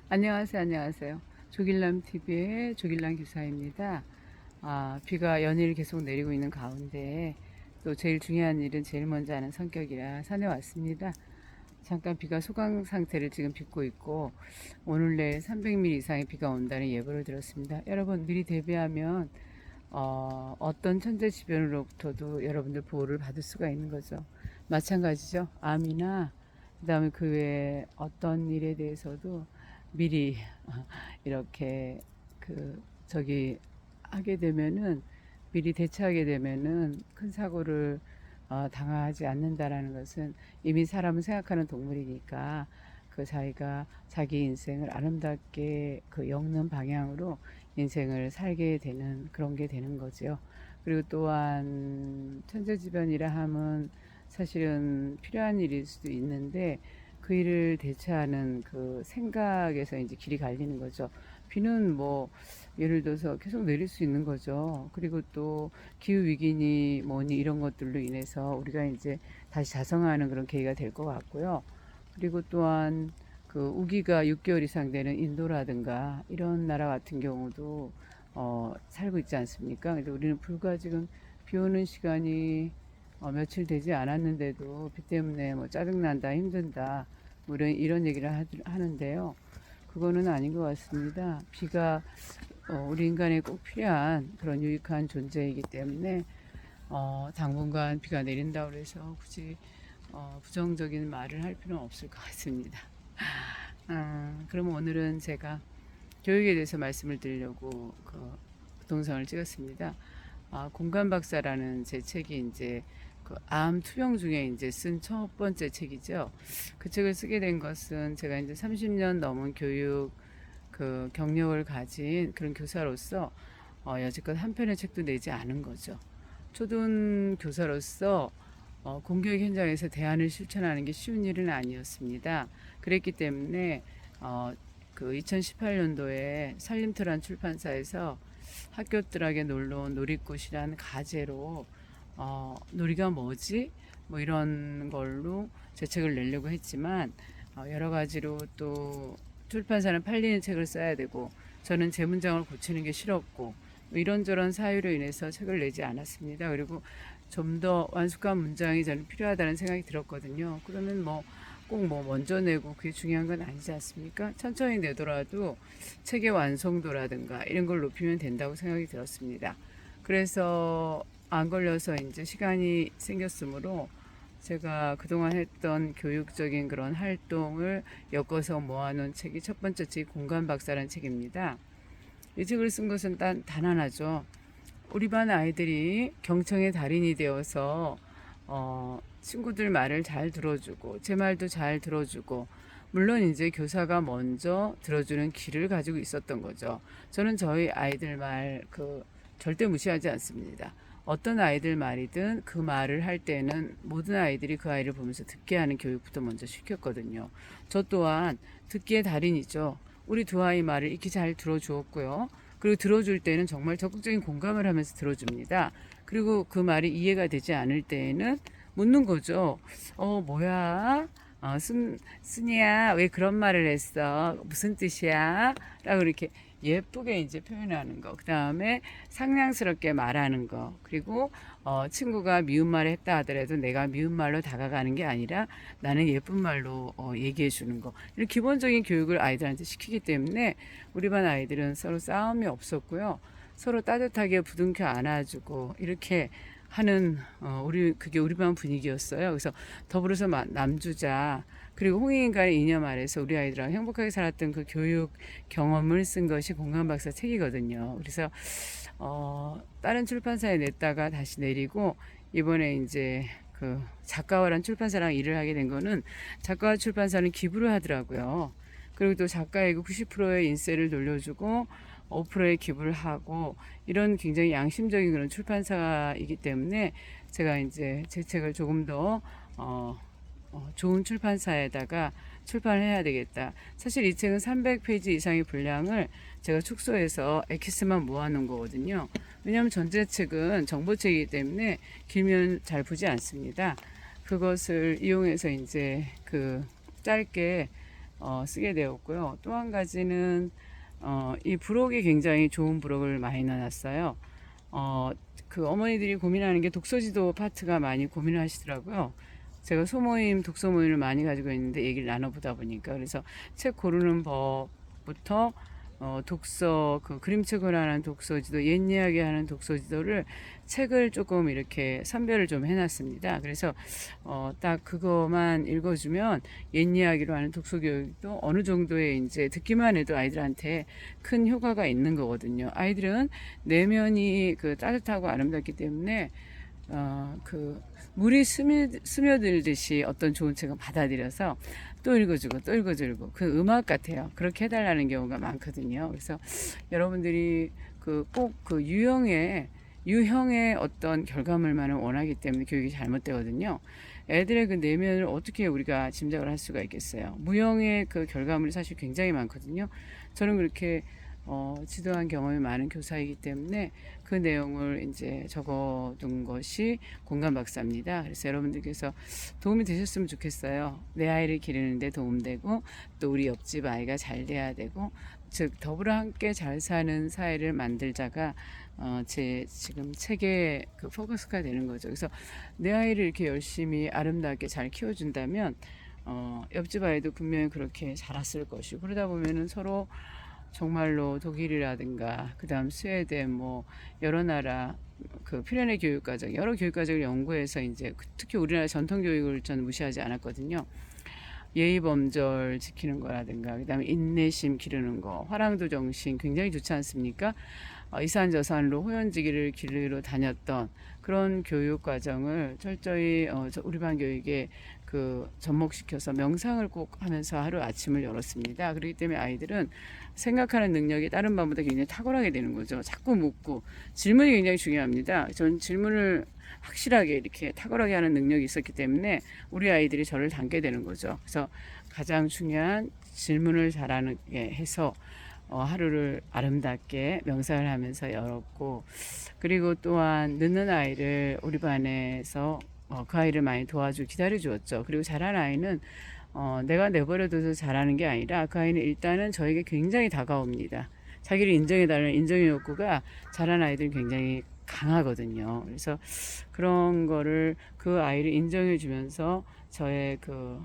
안녕하세요, 안녕하세요. 조길남 TV의 조길남 기사입니다. 비가 연일 계속 내리고 있는 가운데 또 제일 중요한 일은 제일 먼저 하는 성격이라 산에 왔습니다. 잠깐 비가 소강 상태를 지금 빚고 있고 오늘 내일 300mm 이상의 비가 온다는 예보를 들었습니다. 여러분 미리 대비하면 어떤 천재지변으로부터도 여러분들 보호를 받을 수가 있는 거죠. 마찬가지죠. 암이나 그다음에 그 외에 어떤 일에 대해서도 미리 이렇게 그 저기 하게 되면은 미리 대처하게 되면은 큰 사고를 당하지 않는다라는 것은 이미 사람은 생각하는 동물이니까 그 자기가 자기 인생을 아름답게 그 엮는 방향으로 인생을 살게 되는 그런 게 되는 거죠. 그리고 또한 천재지변이라 함은 사실은 필요한 일일 수도 있는데 그 일을 대처하는 그 생각에서 이제 길이 갈리는 거죠. 비는 뭐 예를 들어서 계속 내릴 수 있는 거죠. 그리고 또 기후 위기니 뭐니 이런 것들로 인해서 우리가 이제 다시 자성하는 그런 계기가 될 것 같고요. 그리고 또한 그 우기가 6개월 이상 되는 인도라든가 이런 나라 같은 경우도 살고 있지 않습니까? 근데 우리는 불과 지금 비 오는 시간이 며칠 되지 않았는데도 비 때문에 뭐 짜증난다, 힘든다, 뭐 이런 얘기를 하는데요. 그거는 아닌 것 같습니다. 비가 우리 인간에 꼭 필요한 그런 유익한 존재이기 때문에 당분간 비가 내린다고 해서 굳이 부정적인 말을 할 필요는 없을 것 같습니다. 그럼 오늘은 제가 교육에 대해서 말씀을 드리려고 그 동영상을 찍었습니다. 공간 박사라는 제 책이 이제 그 암 투병 중에 이제 쓴 첫 번째 책이죠. 그 책을 쓰게 된 것은 제가 이제 30년 넘은 교육 그 경력을 가진 그런 교사로서 여지껏 한 편의 책도 내지 않은 거죠. 초등 교사로서 공교육 현장에서 대안을 실천하는 게 쉬운 일은 아니었습니다. 그랬기 때문에 그 2018년도에 살림터란 출판사에서 학교들에게 놀러온 놀이꽃이라는 가제로 놀이가 뭐지? 뭐 이런 걸로 제 책을 내려고 했지만 여러 가지로 또 출판사는 팔리는 책을 써야 되고 저는 제 문장을 고치는 게 싫었고 뭐 이런저런 사유로 인해서 책을 내지 않았습니다. 그리고 좀 더 완숙한 문장이 저는 필요하다는 생각이 들었거든요. 그러면 뭐 꼭 뭐 먼저 내고 그게 중요한 건 아니지 않습니까? 천천히 내더라도 책의 완성도라든가 이런 걸 높이면 된다고 생각이 들었습니다. 그래서 안 걸려서 이제 시간이 생겼으므로 제가 그동안 했던 교육적인 그런 활동을 엮어서 모아놓은 책이 첫 번째 책이 공간 박사라는 책입니다. 이 책을 쓴 것은 단 하나죠. 우리 반 아이들이 경청의 달인이 되어서 친구들 말을 잘 들어주고 제 말도 잘 들어주고 물론 이제 교사가 먼저 들어주는 길을 가지고 있었던 거죠. 저는 저희 아이들 말 절대 무시하지 않습니다. 어떤 아이들 말이든 그 말을 할 때는 모든 아이들이 그 아이를 보면서 듣게 하는 교육부터 먼저 시켰거든요. 저 또한 듣기의 달인이죠. 우리 두 아이 말을 이렇게 잘 들어주었고요. 그리고 들어줄 때는 정말 적극적인 공감을 하면서 들어줍니다. 그리고 그 말이 이해가 되지 않을 때에는 묻는 거죠. 뭐야? 순이야, 왜 그런 말을 했어? 무슨 뜻이야? 라고 이렇게 예쁘게 이제 표현하는 거. 그 다음에 상냥스럽게 말하는 거. 그리고 친구가 미운 말을 했다 하더라도 내가 미운 말로 다가가는 게 아니라 나는 예쁜 말로 얘기해 주는 거. 이런 기본적인 교육을 아이들한테 시키기 때문에 우리 반 아이들은 서로 싸움이 없었고요. 서로 따뜻하게 부둥켜 안아주고 이렇게 하는 그게 우리 반 분위기였어요. 그래서 더불어서 남주자 그리고 홍익인간의 이념 아래서 우리 아이들하고 행복하게 살았던 그 교육 경험을 쓴 것이 공간 박사 책이거든요. 그래서 다른 출판사에 냈다가 다시 내리고 이번에 이제 그 작가와란 출판사랑 일을 하게 된 거는 작가와 출판사는 기부를 하더라고요. 그리고 또 작가에게 90%의 인세를 돌려주고 5%의 기부를 하고 이런 굉장히 양심적인 그런 출판사이기 때문에 제가 이제 제 책을 조금 더 좋은 출판사에다가 출판을 해야 되겠다. 사실 이 책은 300페이지 이상의 분량을 제가 축소해서 엑기스만 모아놓은 거거든요. 왜냐하면 전자책은 정보책이기 때문에 길면 잘 보지 않습니다. 그것을 이용해서 이제 그 짧게 쓰게 되었고요. 또 한 가지는 이 부록이 굉장히 좋은 부록을 많이 넣어놨어요. 그 어머니들이 고민하는 게 독서지도 파트가 많이 고민을 하시더라고요. 제가 소모임, 독서 모임을 많이 가지고 있는데 얘기를 나눠보다 보니까 그래서 책 고르는 법부터 독서, 그 그림책을 하는 독서지도, 옛 이야기 하는 독서지도를 책을 조금 이렇게 선별을 좀 해놨습니다. 그래서 딱 그거만 읽어주면 옛 이야기로 하는 독서 교육도 어느 정도의 이제 듣기만 해도 아이들한테 큰 효과가 있는 거거든요. 아이들은 내면이 그 따뜻하고 아름답기 때문에 그 물이 스며들듯이 어떤 좋은 책은 받아들여서 또 읽어주고 또 읽어주고 그 음악 같아요. 그렇게 해달라는 경우가 많거든요. 그래서 여러분들이 그 꼭 그 유형의 어떤 결과물만을 원하기 때문에 교육이 잘못되거든요. 애들의 그 내면을 어떻게 우리가 짐작을 할 수가 있겠어요. 무형의 그 결과물이 사실 굉장히 많거든요. 저는 그렇게 지도한 경험이 많은 교사이기 때문에 그 내용을 이제 적어둔 것이 공감 박사입니다. 그래서 여러분들께서 도움이 되셨으면 좋겠어요. 내 아이를 기르는데 도움되고 또 우리 옆집 아이가 잘 돼야 되고 즉 더불어 함께 잘 사는 사회를 만들자가 제 지금 책의 그 포커스가 되는 거죠. 그래서 내 아이를 이렇게 열심히 아름답게 잘 키워준다면 옆집 아이도 분명히 그렇게 자랐을 것이고 그러다 보면은 서로 정말로 독일이라든가 그다음 스웨덴 뭐 여러 나라 그 필연의 교육과정 여러 교육과정을 연구해서 이제 특히 우리나라 전통 교육을 저는 무시하지 않았거든요. 예의 범절 지키는 거라든가 그다음에 인내심 기르는 거 화랑도 정신 굉장히 좋지 않습니까? 이산저산로 호연지기를 기르러 다녔던 그런 교육 과정을 철저히 우리 반 교육에 그 접목시켜서 명상을 꼭 하면서 하루 아침을 열었습니다. 그렇기 때문에 아이들은 생각하는 능력이 다른 반보다 굉장히 탁월하게 되는 거죠. 자꾸 묻고 질문이 굉장히 중요합니다. 전 질문을 확실하게 이렇게 탁월하게 하는 능력이 있었기 때문에 우리 아이들이 저를 닮게 되는 거죠. 그래서 가장 중요한 질문을 잘하게 해서 하루를 아름답게 명상을 하면서 열었고 그리고 또한 늦는 아이를 우리 반에서 그 아이를 많이 도와주고 기다려 주었죠. 그리고 잘한 아이는 내가 내버려둬서 잘하는 게 아니라 그 아이는 일단은 저에게 굉장히 다가옵니다. 자기를 인정해달라는 인정의 욕구가 잘한 아이들은 굉장히 강하거든요. 그래서 그런 거를 그 아이를 인정해 주면서 저의 그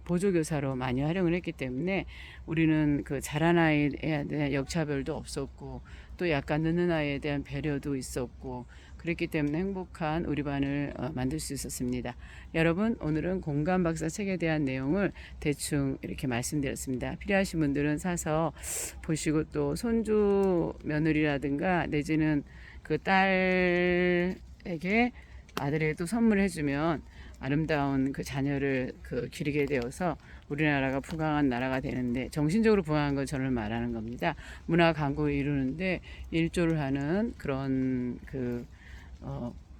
보조교사로 많이 활용을 했기 때문에 우리는 그 잘한 아이에 대한 역차별도 없었고 또 약간 늦는 아이에 대한 배려도 있었고 그랬기 때문에 행복한 우리 반을 만들 수 있었습니다. 여러분 오늘은 공감 박사 책에 대한 내용을 대충 이렇게 말씀드렸습니다. 필요하신 분들은 사서 보시고 또 손주 며느리라든가 내지는 그 딸에게 아들에게도 선물해 주면 아름다운 그 자녀를 그 기르게 되어서 우리나라가 부강한 나라가 되는데 정신적으로 부강한 걸 저는 말하는 겁니다. 문화 강국을 이루는데 일조를 하는 그런 그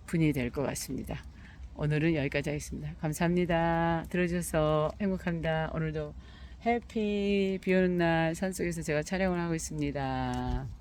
분이 될 것 같습니다. 오늘은 여기까지 하겠습니다. 감사합니다. 들어주셔서 행복합니다. 오늘도 해피 비 오는 날 산속에서 제가 촬영을 하고 있습니다.